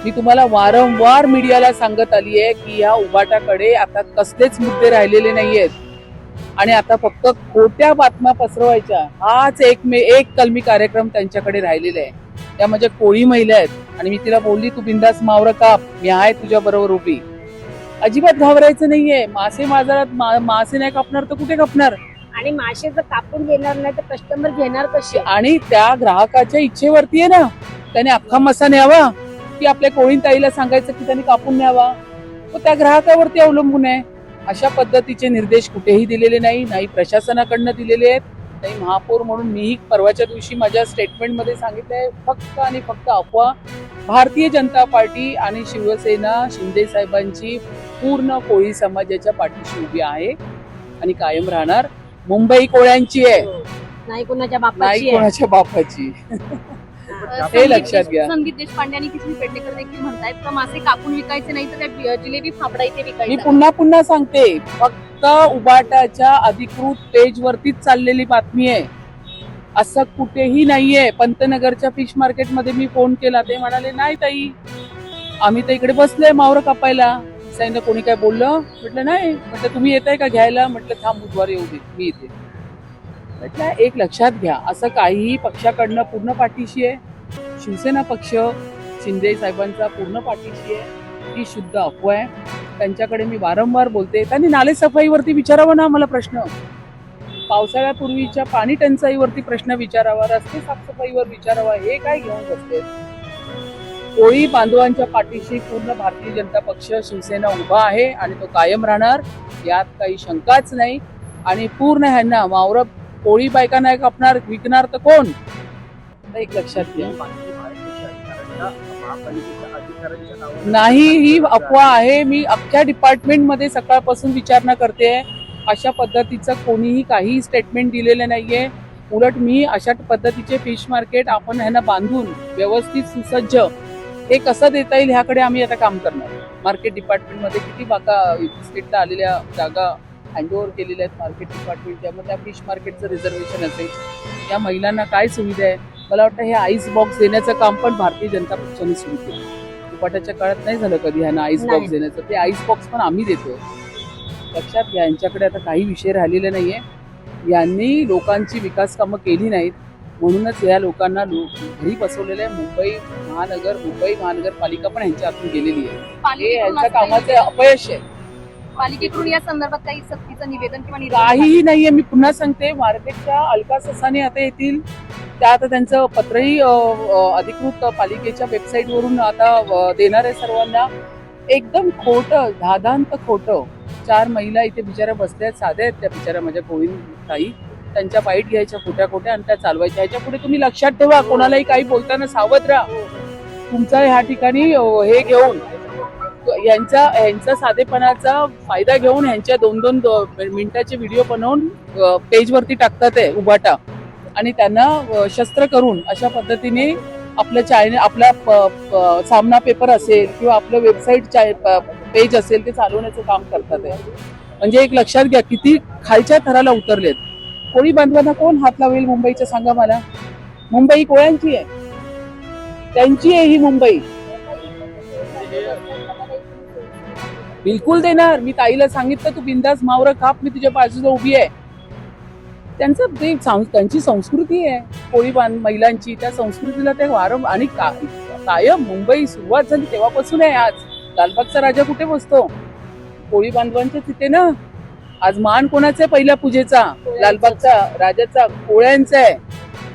मी तुम्हाला वारंवार मीडियाला सांगत आली आहे की या उभाटाकडे आता कसलेच मुद्दे राहिलेले नाहीयेत आणि आता फक्त खोट्या बातम्या पसरवायच्या हाच एक कलमी कार्यक्रम त्यांच्याकडे राहिलेला आहे. त्या म्हणजे कोळी महिला आहेत आणि मी तिला बोलली तू बिंदास मावरं काप, मी आहे तुझ्या बरोबर उभी. अजिबात घाबरायचं नाहीये. मासे बाजारात मासे नाही कापणार तर कुठे कापणार? आणि मासे जर कापून घेणार नाही तर कस्टमर घेणार कसे? आणि त्या ग्राहकाच्या इच्छेवरती आहे ना, त्याने अख्खा मसा न्यावा की आपल्या कोळीन ताईला सांगायचं की त्यांनी कापून न्यावा, तो त्या ग्राहकावरती अवलंबून आहे. अशा पद्धतीचे निर्देश कुठेही दिलेले नाही प्रशासनाकडनं दिलेले आहेत, नाही महापौर म्हणून मीही परवाच्या दिवशी माझ्या स्टेटमेंटमध्ये सांगितलंय. फक्त आणि फक्त अफवा. भारतीय जनता पार्टी आणि शिवसेना शिंदे साहेबांची पूर्ण कोळी समाजाच्या पाठीशी उभी आहे आणि कायम राहणार. मुंबई कोळ्यांची आहे, नाही कोणाच्या बापाची नाही आहे. कोणाच्या बापाची. हे लक्षात घ्या. संदीप देशपांडे आणि किशोर पेडणेकर देखील म्हणतायत का मासे कापून विकायचे नाही तर त्या जिलेबी फाफडा इथे मी विकायचं. पुन्हा सांगते, फक्त उबाटाच्या अधिकृत पेज वरतीच चाललेली बातमी आहे, असं कुठेही नाहीये. पंतनगरच्या फिश मार्केट मध्ये मी फोन केला, ते म्हणाले नाही ताई आम्ही तर इकडे बसलोय मावरं कापायला. सांगितलं कोणी काय बोललं? म्हटलं नाही. म्हटलं तुम्ही येताय का घ्यायला? म्हटलं थांब बुधवार येऊ दे मी येते. म्हटलं एक लक्षात घ्या, असं काहीही पक्षाकडनं पूर्ण पाठीशी आहे. शिवसेना पक्ष शिंदे साहेबांचा पूर्ण पाठीशी आहे. ही शुद्ध अफवा आहे. त्यांच्याकडे मी वारंवार बोलते, त्यांनी नालेसफाईवरती विचारावा ना मला प्रश्न, पावसाळ्यापूर्वीच्या पाणी टंचाईवरती प्रश्न विचारावा, रस्ते साफसफाईवर विचारावा. हे काय घेऊन बसते? कोळी बांधवांच्या पाठीशी पूर्ण भारतीय जनता पक्ष शिवसेना उभा आहे आणि तो कायम राहणार, यात काही शंकाच नाही. आणि पूर्ण ह्यांना वावर कोळी बायका नाही कापणार, विकणार तर कोण? एक लक्षात घ्या. नाही, ही अफवा आहे. मी अख्ख्या डिपार्टमेंटमध्ये सकाळपासून विचारणा करते, अशा पद्धतीचं कोणीही काही स्टेटमेंट दिलेलं नाहीये. उलट मी अशा पद्धतीचे फिश मार्केट आपण ह्यांना बांधून व्यवस्थित सुसज्ज हे कसं देता येईल ह्याकडे आम्ही आता काम करणार. मार्केट डिपार्टमेंटमध्ये किती बाका स्टेटला आलेल्या जागा हँडओव्हर केलेल्या आहेत मार्केट डिपार्टमेंट, त्यामुळे त्या फिश मार्केटचं रिझर्वेशन असेल, या महिलांना काय सुविधा आहे. मला वाटतं हे आईस बॉक्स देण्याचं काम पण भारतीय जनता पक्षाने सुरू केलं. उपाटाच्या काळात नाही झालं कधी ह्यांना आईस बॉक्स देण्याचं, ते आईस बॉक्स पण आम्ही देतोय. लक्षात घ्या, यांच्याकडे आता काही विषय राहिलेले नाहीये. यांनी लोकांची विकास कामं केली नाहीत म्हणूनच या लोकांना घरी बसवलेलं आहे. मुंबई महानगरपालिका पण यांच्या हातून गेलेली आहे. हे यांच्या कामाचे अपयश आहे. पालिकेकडून या संदर्भात काही सक्तीचं निवेदन किंवा काहीही नाहीये. मी पुन्हा सांगते, मार्केटच्या अलका ससाने आता येतील, त्या आता त्यांचं पत्रही अधिकृत पालिकेच्या वेबसाईट वरून आता देणार आहे सर्वांना. एकदम खोटं, धादांत खोटं. 4 महिला इथे बिचाऱ्या बसल्या, साध्या आहेत त्या बिचाऱ्या, माझ्या कोळी ताई, त्यांच्या बाईट घ्यायच्या खोट्या आणि त्या चालवायच्या. ह्याच्या पुढे तुम्ही लक्षात ठेवा, कोणालाही काही बोलताना सावध राहा. तुमचा ह्या ठिकाणी हे घेऊन यांचा साधेपणाचा फायदा घेऊन ह्यांच्या 2-2 मिनिटाचे व्हिडिओ बनवून पेजवरती टाकतात आहे उभाटा, आणि त्यांना शस्त्र करून अशा पद्धतीने आपलं चॅनल, आपला सामना पेपर असेल किंवा आपलं वेबसाईट पेज असेल ते चालवण्याचं काम करतात आहे. म्हणजे एक लक्षात घ्या, किती खालच्या थराला उतरलेत. कोळी बांधवांना कोण हात लावेल मुंबईच्या? सांगा मला. मुंबई कोळ्यांची आहे, त्यांची आहे ही मुंबई. बिलकुल देणार. मी ताईला सांगितलं तू बिंदास मावरं काप, मी तुझ्या बाजूला उभी आहे. त्यांची संस्कृती आहे कोळी महिलांची, त्या संस्कृतीला ते वारंवार आणि कायम मुंबई सुरुवात झाली तेव्हापासून आहे. आज लालबागचा राजा कुठे बसतो? कोळी बांधवांच्या तिथे ना. आज मान कोणाचा आहे? पहिल्या पूजेचा लालबागचा राजाचा, कोळ्यांचा आहे.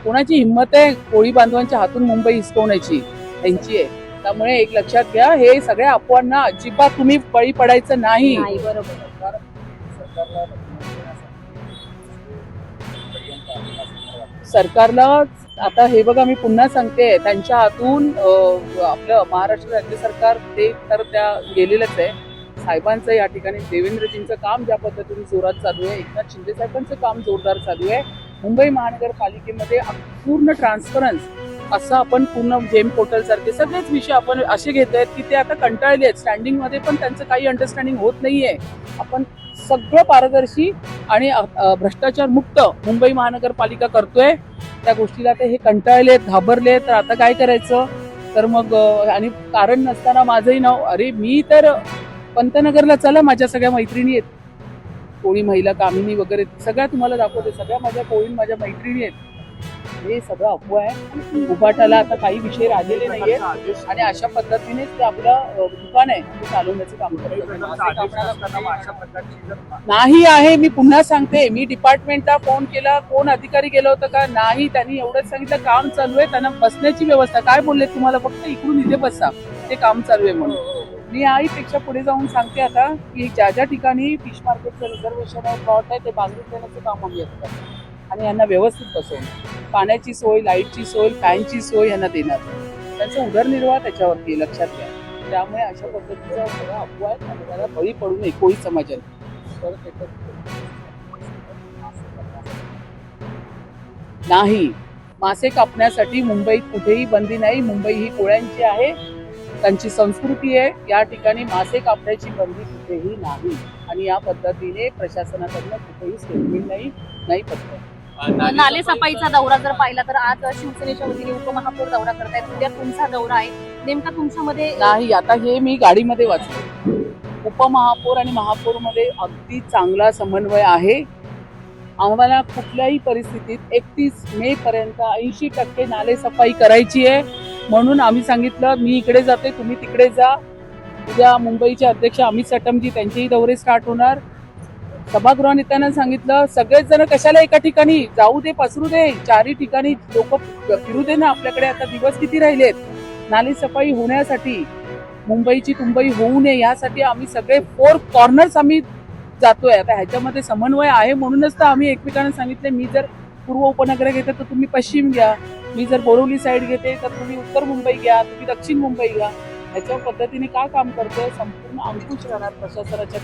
कोणाची हिंमत आहे कोळी बांधवांच्या हातून मुंबई हिसकवण्याची? त्यांची आहे. त्यामुळे एक लक्षात घ्या, हे सगळ्या अफवांना अजिबात तुम्ही बळी पडायचं नाही. बरोबर. सरकारला आता हे बघा, मी पुन्हा सांगते, त्यांच्या हातून आपलं महाराष्ट्र राज्य सरकार ते तर त्या गेलेलंच आहे. साहेबांचं या ठिकाणी देवेंद्रजींचं काम ज्या पद्धतीने जोरात चालू आहे, एकनाथ शिंदे साहेबांचं काम जोरदार चालू आहे. मुंबई महानगरपालिकेमध्ये पूर्ण ट्रान्सपरन्स असं आपण पूर्ण जेम पोर्टल सारखे सगळेच विषय आपण असे घेत आहेत की ते आता कंटाळले आहेत. स्टँडिंग मध्ये पण त्यांचं काही अंडरस्टँडिंग होत नाहीये. आपण सगळं पारदर्शी आणि भ्रष्टाचार मुक्त मुंबई महानगरपालिका करतोय. त्या गोष्टीला ते हे कंटाळलेत, घाबरले. तर आता काय करायचं? तर मग आणि कारण नसताना माझंही नाव, अरे मी तर पंतनगरला चला, माझ्या सगळ्या मैत्रिणी आहेत, कोळी महिला, कामिनी वगैरे सगळ्या तुम्हाला दाखवते, सगळ्या माझ्या कोळी माझ्या मैत्रिणी आहेत. हे सगळं अफवा आहे. उभाटाला आता काही विषय राहिलेले नाहीये आणि अशा पद्धतीने ते आपलं दुकान आहे ते चालवण्याचं काम करतात. नाही आहे, मी पुन्हा सांगते, मी डिपार्टमेंटला फोन केला, कोण अधिकारी गेलं होतं का, नाही, त्यांनी एवढंच सांगितलं काम चालू आहे, त्यांना बसण्याची व्यवस्था, काय बोलले तुम्हाला, फक्त इकडून इथे बसा, ते काम चालू आहे म्हणून. मी आईपेक्षा पुढे जाऊन सांगते आता की ज्या ज्या ठिकाणी फिश मार्केटचं रिझर्वेशन आहे, प्लॉट आहे, ते बांधून देण्याचं काम आम्ही असतात आणि यांना व्यवस्थित बसवणार, पाण्याची सोय, लाईटची सोय, फॅनची सोय यांना देणार, त्यांचा उदरनिर्वाह त्याच्यावरती लक्षात घ्या. त्यामुळे अशा पद्धतीचा सगळा अफवा आहे आणि त्याला बळी पडू नये कोळी समाजाने. नाही, मासे कापण्यासाठी मुंबईत कुठेही बंदी नाही. मुंबई ही कोळ्यांची आहे, त्यांची संस्कृती आहे. या ठिकाणी मासे कापण्याची बंदी कुठेही नाही आणि या पद्धतीने प्रशासनाकडनं कुठेही स्टेटमेंट नाही पत्र. नाले सफाईचा दौरा जर पाहिला तर आज शिवसेनेच्या वतीने उपमहापौर दौरा करतायत, उद्या तुमचा दौरा आहे, नेमका तुमच्यामध्ये नाही, आता हे मी गाडीमध्ये वाचलं. उपमहापौर आणि महापौर मध्ये अगदी चांगला समन्वय आहे. आम्हाला कुठल्याही परिस्थितीत 31 मे पर्यंत 80% नाले सफाई करायची आहे, म्हणून आम्ही सांगितलं मी इकडे जाते, तुम्ही तिकडे जा. उद्या मुंबईचे अध्यक्ष अमित सटमजी त्यांचेही दौरे स्टार्ट होणार. सभागृह नेत्यांना सांगितलं सगळेच जण कशाला एका ठिकाणी, जाऊ दे, पसरू दे, चारही ठिकाणी लोक फिरू दे ना. आपल्याकडे आता दिवस किती राहिलेत नाली सफाई होण्यासाठी, मुंबईची तुंबई होऊ नये यासाठी आम्ही सगळे 4 कॉर्नर्स आम्ही जातोय. आता ह्याच्यामध्ये समन्वय आहे म्हणूनच तर आम्ही एकमेकांना सांगितले, मी जर पूर्व उपनगर घेते तर तुम्ही पश्चिम घ्या, मी जर बोरिवली साईड घेते तर तुम्ही उत्तर मुंबई घ्या, तुम्ही दक्षिण मुंबई घ्या. ह्याच्या पद्धतीने का काम करतोय, संपूर्ण अंकुश राहणार प्रशासनाच्या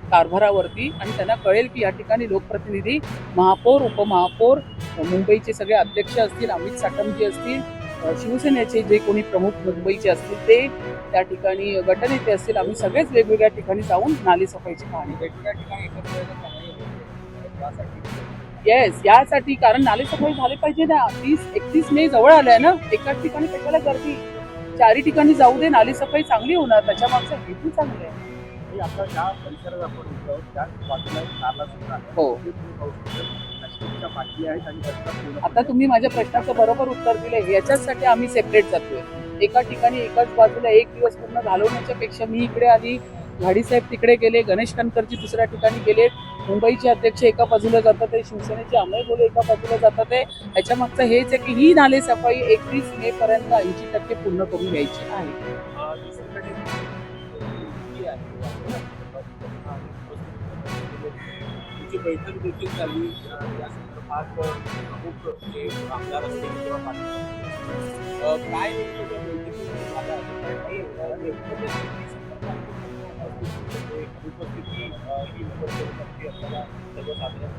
कारभारावरती आणि त्यांना कळेल की या ठिकाणी लोकप्रतिनिधी, महापौर, उपमहापौर, मुंबईचे सगळे अध्यक्ष असतील, अमित साटमजी असतील, शिवसेनेचे जे कोणी प्रमुख मुंबईचे असतील ते, त्या ठिकाणी गटनेते असतील, आम्ही सगळेच वेगवेगळ्या ठिकाणी जाऊन नाली सफाईची पाहणी येस यासाठी, कारण नाली सफाई झाली पाहिजे ना. 31 मे जवळ आलाय ना, एकाच ठिकाणी कशाला गर्दी, 4 ठिकाणी जाऊ दे, नाली सफाई चांगली होणार, त्याच्या मागचा हेतू चांगला आहे. हो, आता तुम्ही माझ्या प्रश्नाचं बरोबर उत्तर दिले. याच्यासाठी आम्ही सेपरेट जातोय. एका ठिकाणी एकाच बाजूला एक दिवस पूर्ण घालवण्याच्या पेक्षा मी इकडे आली, घाडी साहेब तिकडे गेले, गणेश कणकरजी दुसऱ्या ठिकाणी गेले, मुंबईचे अध्यक्ष एका बाजूला जातात आहे, शिवसेनेचे अमय गोले एका बाजूला जातात आहे. ह्याच्या मागचं हेच आहे की ही नाले सफाई 31 मे पर्यंत 80% पूर्ण करून घ्यायची आहे. बैठक देखील झाली या संदर्भात प्रमुख जे आमदार असतील किंवा पाटील काय उपस्थिती ही नगरसेवकांची आपल्याला सर्वसाधारण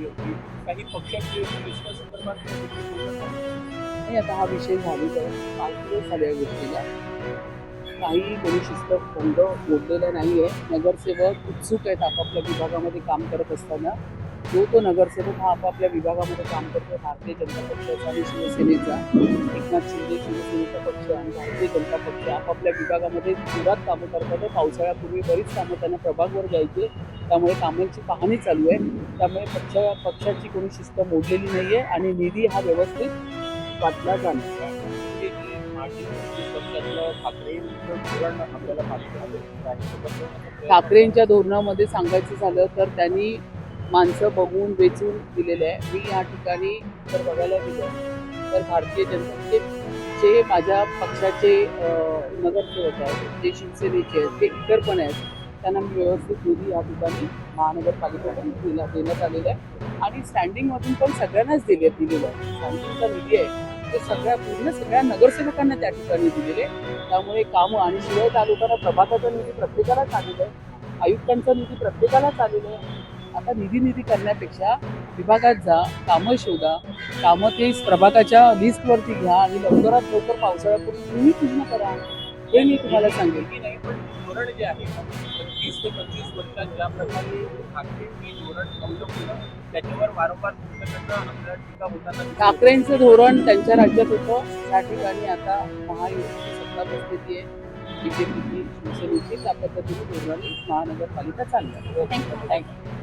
होती, काही पक्षांची संदर्भात आता हा विषय झालेला आहे, 5 दिवस झाले या गोष्टीला, काही कोणी शिस्तभंग मोडलेला नाहीये. नगरसेवक उत्सुक आहेत आपापल्या विभागामध्ये काम करत असताना. जो नगरसेवक हा आपापल्या विभागामध्ये काम करतो, भारतीय जनता पक्षाचा आणि शिवसेनेचा, एकनाथ शिंदे शिवसेनेचा पक्ष आणि भारतीय जनता पक्ष आपापल्या विभागामध्ये जोरात कामं करतात. पावसाळ्यापूर्वी बरीच कामं त्यांना प्रभागवर द्यायची, त्यामुळे कामांची पाहणी चालू आहे. त्यामुळे पक्षाची कोणी शिस्त मोडलेली नाहीये आणि निधी हा व्यवस्थित वाटला जाणार. ठाकरेंच्या धोरणामध्ये सांगायचं झालं तर त्यांनी माणसं बघून वेचून दिलेले आहे. मी या ठिकाणी जर बघायला गेलं तर भारतीय जनता जे माझ्या पक्षाचे नगरसेवक आहेत, जे शिवसेनेचे आहेत, ते इतर पण आहेत, त्यांना मी व्यवस्थित निधी या ठिकाणी महानगरपालिकेकडून देण्यात आलेला आहे आणि स्टँडिंगमधून पण सगळ्यांनाच दिलेलं आहे. स्टँडिंगचा निधी आहे ते सगळ्या नगरसेवकांना त्या ठिकाणी दिलेले. त्यामुळे कामं आणि शिवाय तालुक्याला प्रभागाचा निधी प्रत्येकालाच आलेला आहे, आयुक्तांचा निधी प्रत्येकालाच आलेला आहे. आता निधी करण्यापेक्षा विभागात जा, कामं शोधा, कामं ते प्रभागाच्या लिस्टवरती घ्या आणि लवकरात लवकर पावसाळ्यापूर्वी तुम्ही पूर्ण करा, हे मी तुम्हाला सांगेल. की नाही पण धोरण जे आहे 20 ते 25 वर्षात ज्या प्रकारे ठाकरेंनी धोरण अवलंबलं त्याच्यावर वारंवार तुमच्याकडनं आपल्याला टीका होताना दिसते. ठाकरेंचं धोरण त्यांच्या राज्यात होतं त्या ठिकाणी आता महायुतीची सत्ता बसलेली आहे बीजेपीची शिवसेनेची त्या पद्धतीने धोरण महानगरपालिका चालली आहे. थँक्यू. थँक्यू.